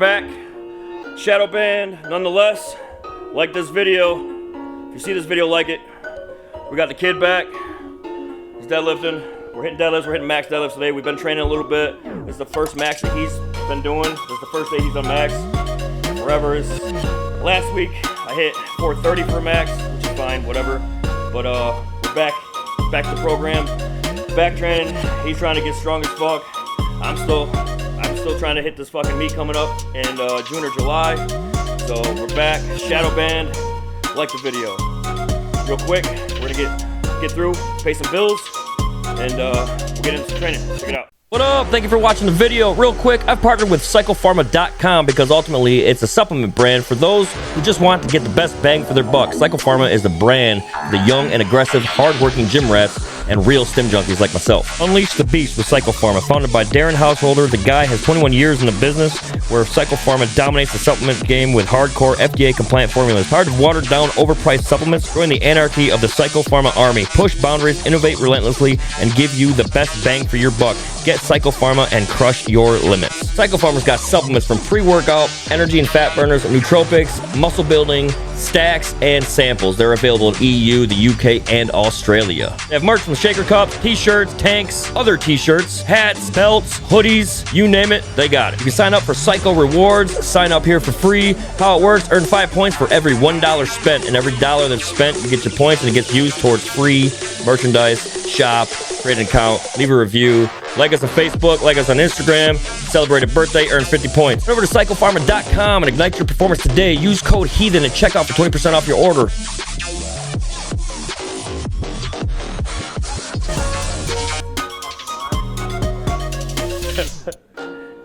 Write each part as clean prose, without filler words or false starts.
back. Shadow band, nonetheless. Like this video. If you see this video, like it. We got the kid back. He's deadlifting. We're hitting deadlifts. We're hitting max deadlifts today. We've been training a little bit. This is the first max that he's been doing. This is the first day he's done max. Wherever is. Last week I hit 430 for max, which is fine, whatever. But we're back to the program. Back training. He's trying to get strong as fuck. I'm still trying to hit this fucking meet coming up in June or July. So we're back. Shadow band. Like the video. Real quick, we're gonna get through, pay some bills, and we'll get into some training. Check it out. What up? Thank you for watching the video. Real quick, I've partnered with CyclePharma.com because ultimately it's a supplement brand for those who just want to get the best bang for their buck. CyclePharma is the brand for the young and aggressive, hard-working gym rats and real stim junkies like myself. Unleash the beast with CyclePharma. Founded by Darren Householder, the guy has 21 years in the business where CyclePharma dominates the supplement game with hardcore FDA-compliant formulas. Tired of watered-down, overpriced supplements? Join the anarchy of the CyclePharma army. Push boundaries, innovate relentlessly, and give you the best bang for your buck. Get CyclePharma and crush your limits. CyclePharma's got supplements from pre-workout, energy and fat burners, nootropics, muscle building, stacks, and samples. They're available in EU, the UK, and Australia. They have merch from shaker cups, t-shirts, tanks, other t-shirts, hats, belts, hoodies, you name it, they got it. You can sign up for Cycle Rewards, sign up here for free. How it works, earn 5 points for every $1 spent, and every dollar that's spent, you get your points and it gets used towards free merchandise, shop, create an account, leave a review, like us on Facebook, like us on Instagram, celebrate a birthday, earn 50 points. Head over to CyclePharma.com and ignite your performance today. Use code HEATHEN at checkout for 20% off your order.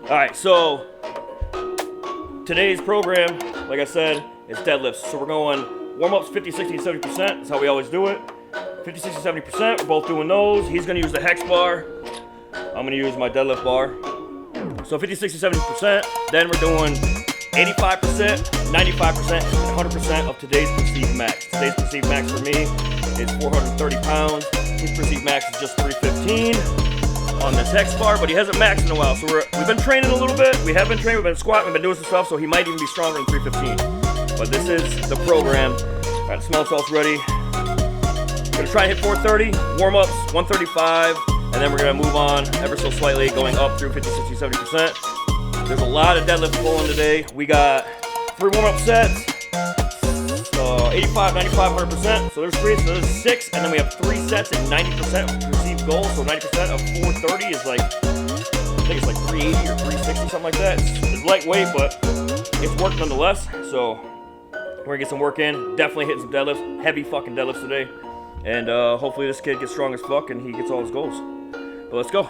Alright, so today's program, like I said, is deadlifts. So we're going warm-ups 50, 60, and 70%. That's how we always do it. 50, 60, 70%. We're both doing those. He's going to use the hex bar. I'm going to use my deadlift bar. So 50, 60, 70%. Then we're doing 85%, 95%, and 100% of today's perceived max. Today's perceived max for me is 430 pounds. His perceived max is just 315 on this hex bar, but he hasn't maxed in a while. So we've been training a little bit. We have been training. We've been squatting. We've been doing some stuff. So he might even be stronger than 315. But this is the program. Got the smell salts ready. Gonna try and hit 430, warm-ups 135, and then we're gonna move on ever so slightly, going up through 50, 60, 70%. There's a lot of deadlift pulling today. We got 3 warm-up sets, 85, 95, 100%. So there's 3, so there's 6, and then we have 3 sets at 90% of perceived goal. So 90% of 430 is like, I think it's like 380 or 360, something like that. It's lightweight, but it's work nonetheless. So we're gonna get some work in. Definitely hitting some deadlifts, heavy fucking deadlifts today. And hopefully this kid gets strong as fuck and he gets all his goals. But let's go.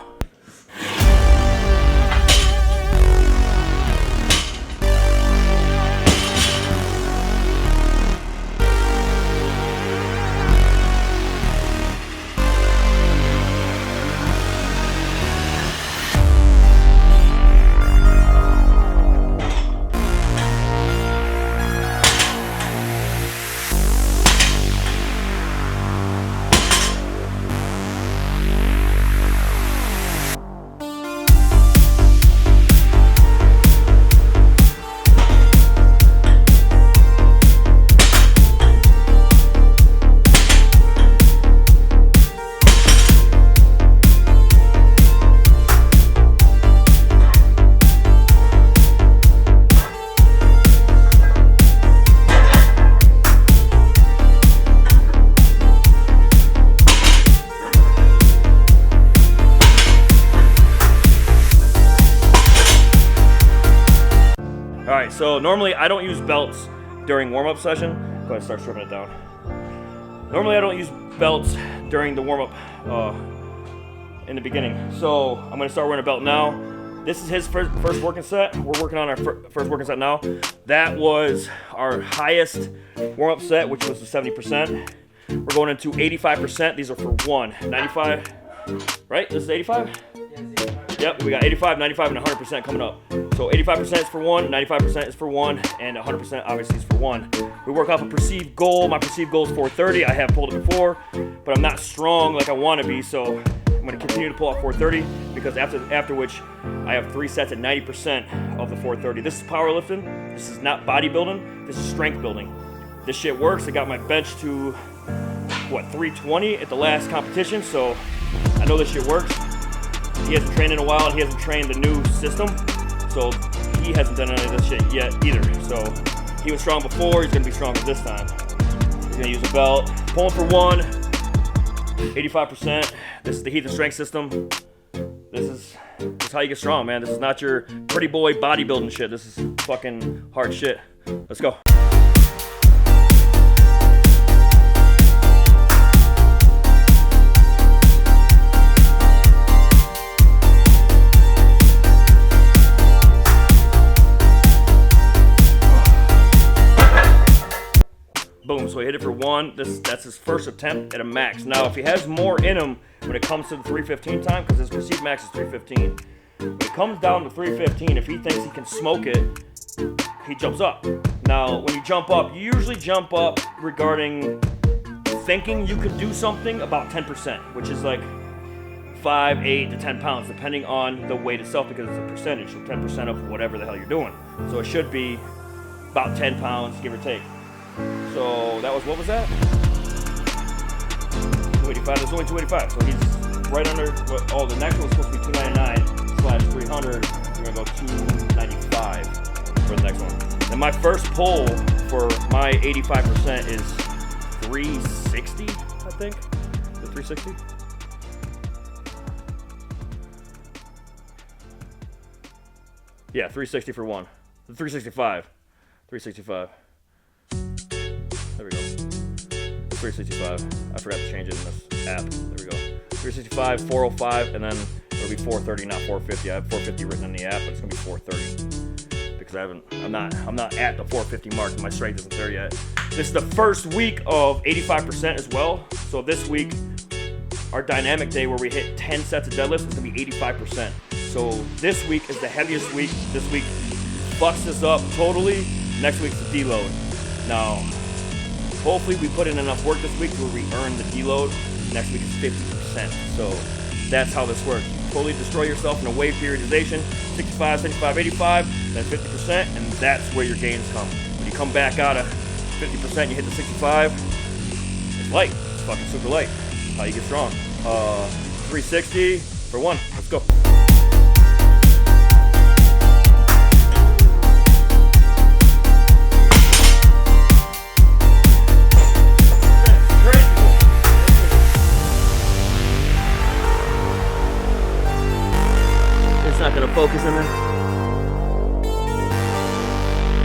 Alright, so normally I don't use belts during warm-up session. Go ahead and start stripping it down. Normally I don't use belts during the warm-up in the beginning. So I'm going to start wearing a belt now. This is his first working set. We're working on our first working set now. That was our highest warm-up set, which was the 70%. We're going into 85%. These are for 1. 95, right? This is 85? Yep, we got 85, 95, and 100% coming up. So 85% is for 1, 95% is for 1, and 100% obviously is for 1. We work off a perceived goal. My perceived goal is 430. I have pulled it before, but I'm not strong like I want to be, so I'm gonna continue to pull out 430 because after which I have 3 sets at 90% of the 430. This is powerlifting. This is not bodybuilding. This is strength building. This shit works. I got my bench to, what, 320 at the last competition, so I know this shit works. He hasn't trained in a while, and he hasn't trained the new system, so he hasn't done any of this shit yet either. So he was strong before, he's gonna be stronger this time. He's gonna use a belt, pulling for 1, 85%. This is the heat and strength system. This is how you get strong, man. This is not your pretty boy bodybuilding shit. This is fucking hard shit. Let's go. Boom, so he hit it for 1. That's his first attempt at a max. Now, if he has more in him when it comes to the 315 time, because his perceived max is 315, when it comes down to 315, if he thinks he can smoke it, he jumps up. Now, when you jump up, you usually jump up regarding thinking you could do something about 10%, which is like 5, 8 to 10 pounds, depending on the weight itself, because it's a percentage, so 10% of whatever the hell you're doing. So it should be about 10 pounds, give or take. So that was, what was that? 285, there's only 285, so he's right under, the next one was supposed to be 299/300, we're gonna go 295 for the next one. And my first pull for my 85% is 360, I think, the 360? Yeah, 360 for 1, 365, 365. There we go. 365. I forgot to change it in this app. There we go. 365, 405, and then it'll be 430, not 450. I have 450 written in the app, but it's gonna be 430 because I'm not at the 450 mark. My strength isn't there yet. This is the first week of 85% as well. So this week, our dynamic day where we hit 10 sets of deadlifts is gonna be 85%. So this week is the heaviest week. This week fucks this up totally. Next week's the deload. Now, hopefully we put in enough work this week to where we earn the deload. Next week is 50%. So that's how this works. You totally destroy yourself in a wave periodization, 65, 75, 85, then 50%, and that's where your gains come. When you come back out of 50%, you hit the 65, it's light. It's fucking super light. That's how you get strong. 360 for 1. Let's go. Not gonna focus in there.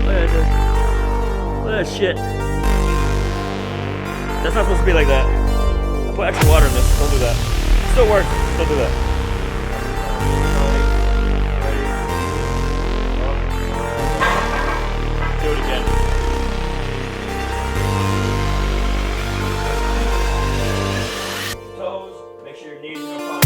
Look at that. Look at that shit. That's not supposed to be like that. I put extra water in this. Don't do that. Still works. Don't do that. Do it again. Toes. Make sure your knees are fine.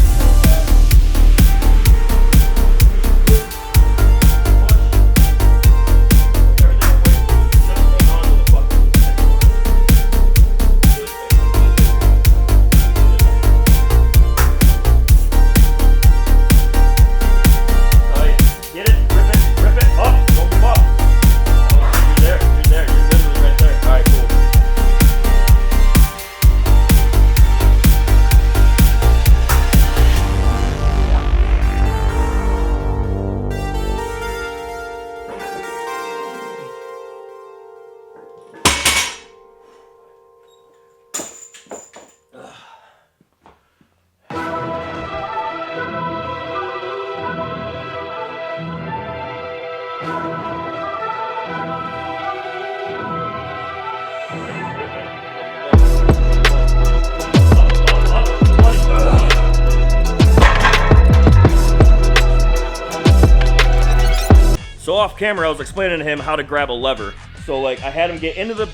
So off camera, I was explaining to him how to grab a lever. So like I had him get into the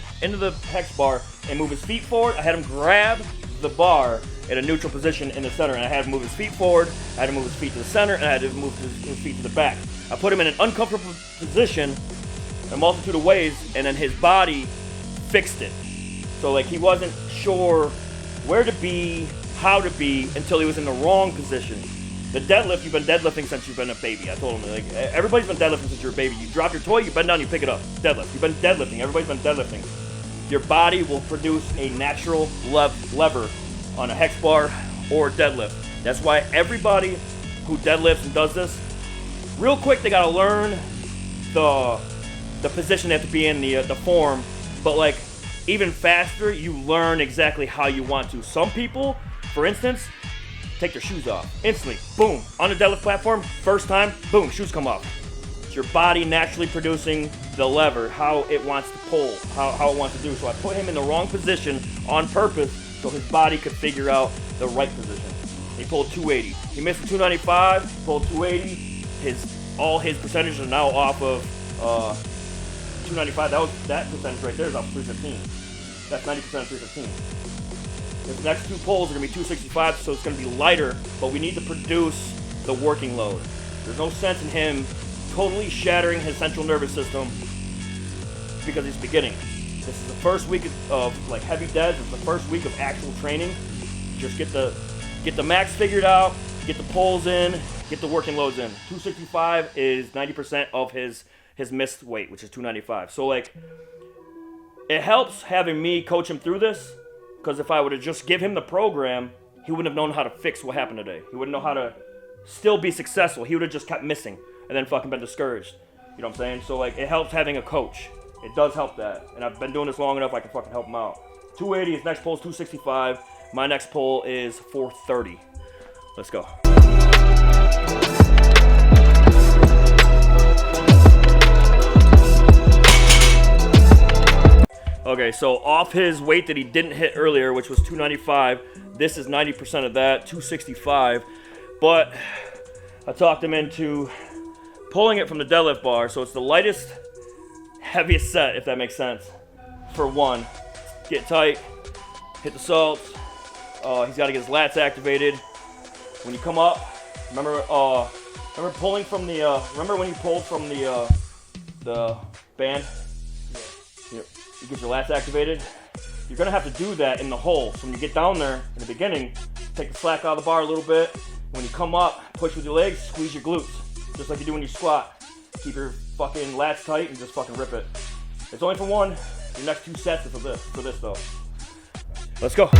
hex bar and move his feet forward. I had him grab the bar at a neutral position in the center, and I had him move his feet forward. I had him move his feet to the center, and I had to move his feet to the back. I put him in an uncomfortable position a multitude of ways, and then his body fixed it. So like he wasn't sure where to be, how to be until he was in the wrong position. The deadlift, you've been deadlifting since you've been a baby. I told him, like, everybody's been deadlifting since you're a baby. You drop your toy, you bend down, you pick it up. Deadlift. You've been deadlifting. Everybody's been deadlifting. Your body will produce a natural lever on a hex bar or deadlift. That's why everybody who deadlifts and does this, real quick, they gotta learn the position they have to be in, the form. But like, even faster, you learn exactly how you want to. Some people, for instance, take their shoes off instantly. Boom, on the deadlift platform, first time, boom, shoes come off. It's your body naturally producing the lever, how it wants to pull, how it wants to do. So I put him in the wrong position on purpose so his body could figure out the right position. He pulled 280. He missed the 295, pulled 280. All his percentages are now off of 295. That percentage right there is off 315. That's 90% of 315. His next two pulls are going to be 265, so it's going to be lighter, but we need to produce the working load. There's no sense in him totally shattering his central nervous system because he's beginning. This is the first week of like heavy deads. It's the first week of actual training. Just get the max figured out, get the pulls in, get the working loads in. 265 is 90% of his missed weight, which is 295. So like, it helps having me coach him through this, because if I would have just give him the program, he wouldn't have known how to fix what happened today. He wouldn't know how to still be successful. He would have just kept missing and then fucking been discouraged. You know what I'm saying? So like, it helps having a coach. It does help that. And I've been doing this long enough, I can fucking help him out. 280, his next pull is 265. My next pull is 430. Let's go. Okay, so off his weight that he didn't hit earlier, which was 295, this is 90% of that, 265. But I talked him into pulling it from the deadlift bar, so it's the lightest, heaviest set, if that makes sense, for one. Get tight, hit the salts. He's got to get his lats activated. When you come up, remember pulling from the, remember when you pulled from the band? You get your lats activated. You're gonna have to do that in the hole. So when you get down there in the beginning, take the slack out of the bar a little bit. When you come up, push with your legs, squeeze your glutes, just like you do when you squat. Keep your fucking lats tight and just fucking rip it. It's only for one. Your next two sets are for this though. Let's go.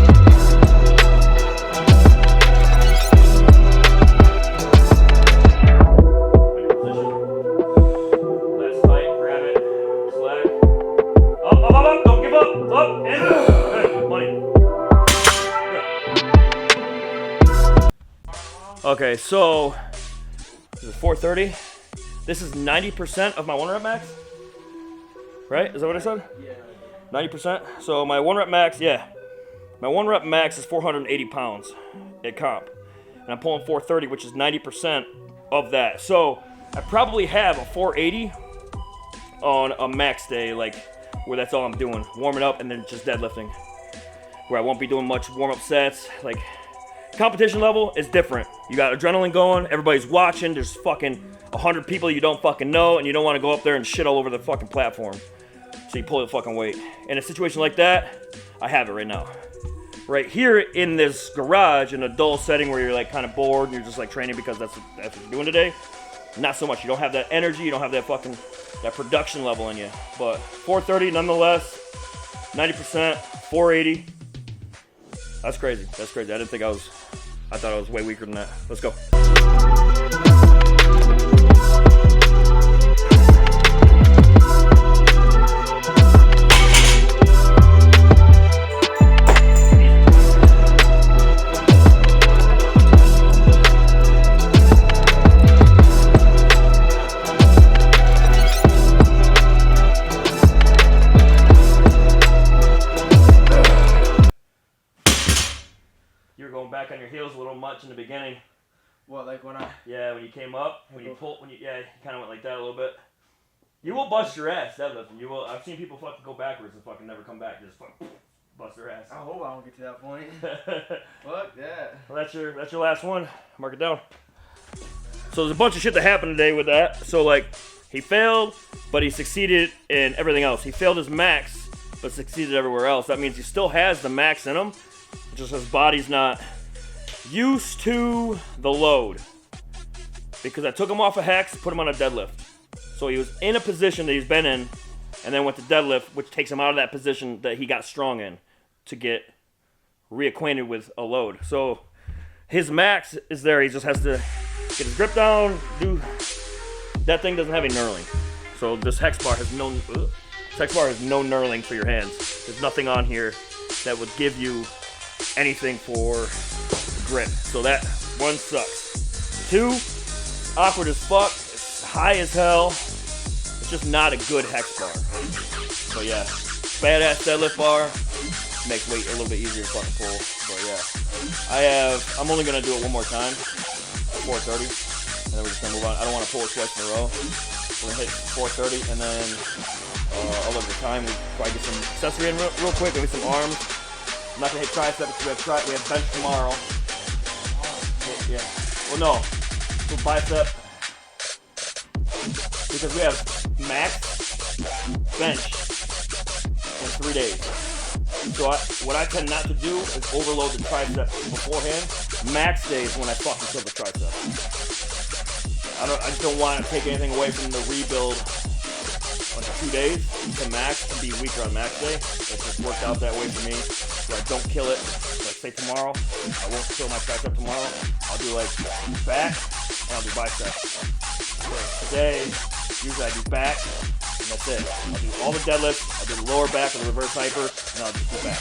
Okay, so this is 430. This is 90% of my 1 rep max, right? Is that what I said? Yeah. 90%. So my 1 rep max, my 1 rep max is 480 pounds at comp, and I'm pulling 430, which is 90% of that. So I probably have a 480 on a max day, like where that's all I'm doing, warming up and then just deadlifting, where I won't be doing much warm-up sets. Like, competition level is different. You got adrenaline going, everybody's watching, there's fucking 100 people you don't fucking know, and you don't want to go up there and shit all over the fucking platform. So you pull the fucking weight. In a situation like that, I have it right now. Right here in this garage, in a dull setting where you're like kind of bored and you're just like training because that's what you're doing today, not so much. You don't have that energy, you don't have that fucking, that production level in you. But 430 nonetheless, 90%, 480. That's crazy. That's crazy. I thought I was way weaker than that. Let's go. Back on your heels a little much in the beginning. What, like when I? Yeah, when you came up, when you pulled, you kind of went like that a little bit. You will bust your ass deadlifting. You will. I've seen people fucking go backwards and fucking never come back. Just fucking bust their ass. I hope I don't get to that point. Fuck that. Well, that's your last one. Mark it down. So there's a bunch of shit that happened today with that. So like, he failed, but he succeeded in everything else. He failed his max, but succeeded everywhere else. That means he still has the max in him. Just his body's not used to the load because I took him off a hex, put him on a deadlift. So he was in a position that he's been in, and then went to deadlift, which takes him out of that position that he got strong in to get reacquainted with a load. So his max is there. He just has to get his grip down. That thing doesn't have any knurling. So this hex bar has no knurling for your hands. There's nothing on here that would give you anything for grip. So that one sucks. 2, awkward as fuck. It's high as hell. It's just not a good hex bar. So yeah, badass deadlift bar. Makes weight a little bit easier to fucking pull. But yeah, I'm only gonna do it one more time at 4:30, and then we're just gonna move on. I don't want to pull it twice in a row. We're gonna hit 4:30, and then I'll look at the time. We probably get some accessory in real quick. Maybe some arms. I'm not gonna hit tricep because we have bench tomorrow. Yeah. Well, no. So bicep because we have max bench in 3 days. So what I tend not to do is overload the tricep beforehand. Max day is when I fucking kill the tricep. I just don't want to take anything away from the rebuild on 2 days to max and be weaker on max day. It just worked out that way for me. So I don't kill it. Like say tomorrow, I won't kill my tricep tomorrow. I'll do like back and I'll do bicep. So today, usually I do back. And that's it. I'll do all the deadlifts, I'll do the lower back with the reverse hyper, and I'll just do back.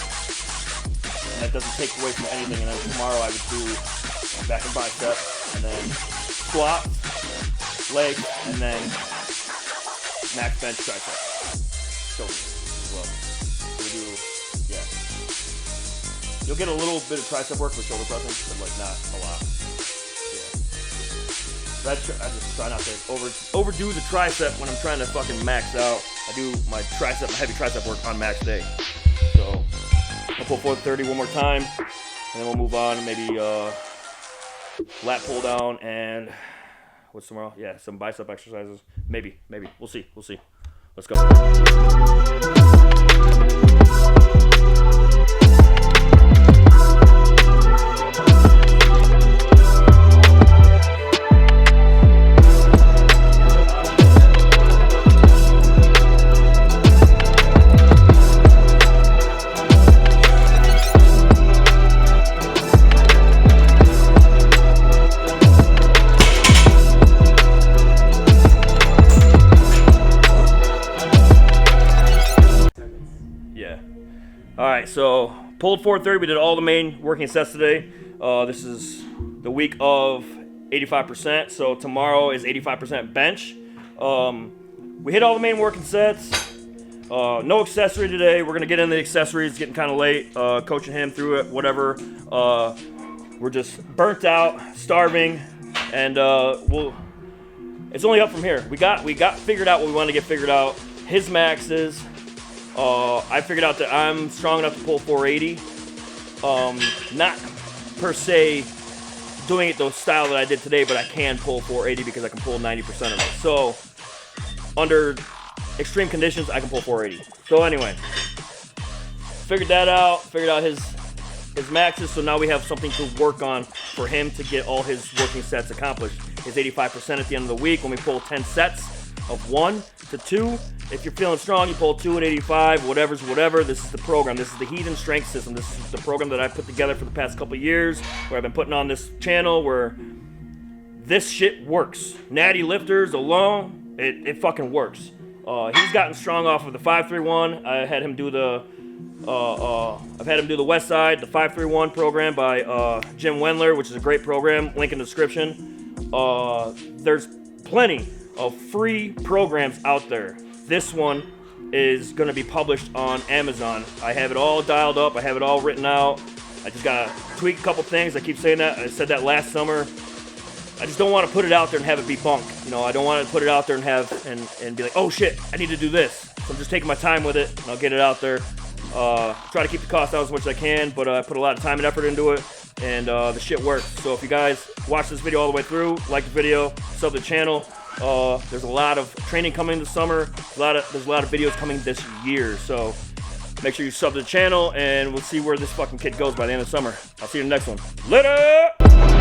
And that doesn't take away from anything. And then tomorrow I would do back and bicep, and then squat, leg, and then max bench tricep. Shoulders as well. So we do, yeah. You'll get a little bit of tricep work with shoulder pressing, but like not a lot. I just try not to overdo the tricep when I'm trying to fucking max out. I do my heavy tricep work on max day. So I'll pull 430 one more time, and then we'll move on and maybe lat pull down and what's tomorrow? Yeah, some bicep exercises. Maybe. We'll see. Let's go. Alright, so pulled 430. We did all the main working sets today. This is the week of 85%. So tomorrow is 85% bench. We hit all the main working sets. No accessory today. We're going to get into the accessories. It's getting kind of late. Coaching him through it, whatever. We're just burnt out, starving, and it's only up from here. We got figured out what we wanted to get figured out. His max is. I figured out that I'm strong enough to pull 480. Not per se doing it the style that I did today, but I can pull 480 because I can pull 90% of it. So under extreme conditions, I can pull 480. So anyway, figured that out. Figured out his maxes. So now we have something to work on for him to get all his working sets accomplished. His 85% at the end of the week when we pull 10 sets of 1 to 2. If you're feeling strong, you pull 2 at 85, whatever's whatever. This is the program. This is the Heathen Strength System. This is the program that I put together for the past couple of years, where I've been putting on this channel, where this shit works. Natty lifters alone, it fucking works. He's gotten strong off of the 531. I've had him do the Westside, the 531 program by Jim Wendler, which is a great program. Link in the description. There's plenty of free programs out there. This one is going to be published on Amazon. I have it all dialed up. I have it all written out. I just got to tweak a couple things. I keep saying that. I said that last summer. I just don't want to put it out there and have it be bunk. You know, I don't want to put it out there and have and be like, oh shit, I need to do this. So I'm just taking my time with it, and I'll get it out there. Try to keep the cost down as much as I can, but I put a lot of time and effort into it, and the shit works. So if you guys watch this video all the way through, like the video, sub the channel. There's a lot of training coming this summer. There's a lot of videos coming this year. So Make sure you sub to the channel, and we'll see where this fucking kid goes by the end of summer. I'll see you in the next one. Later!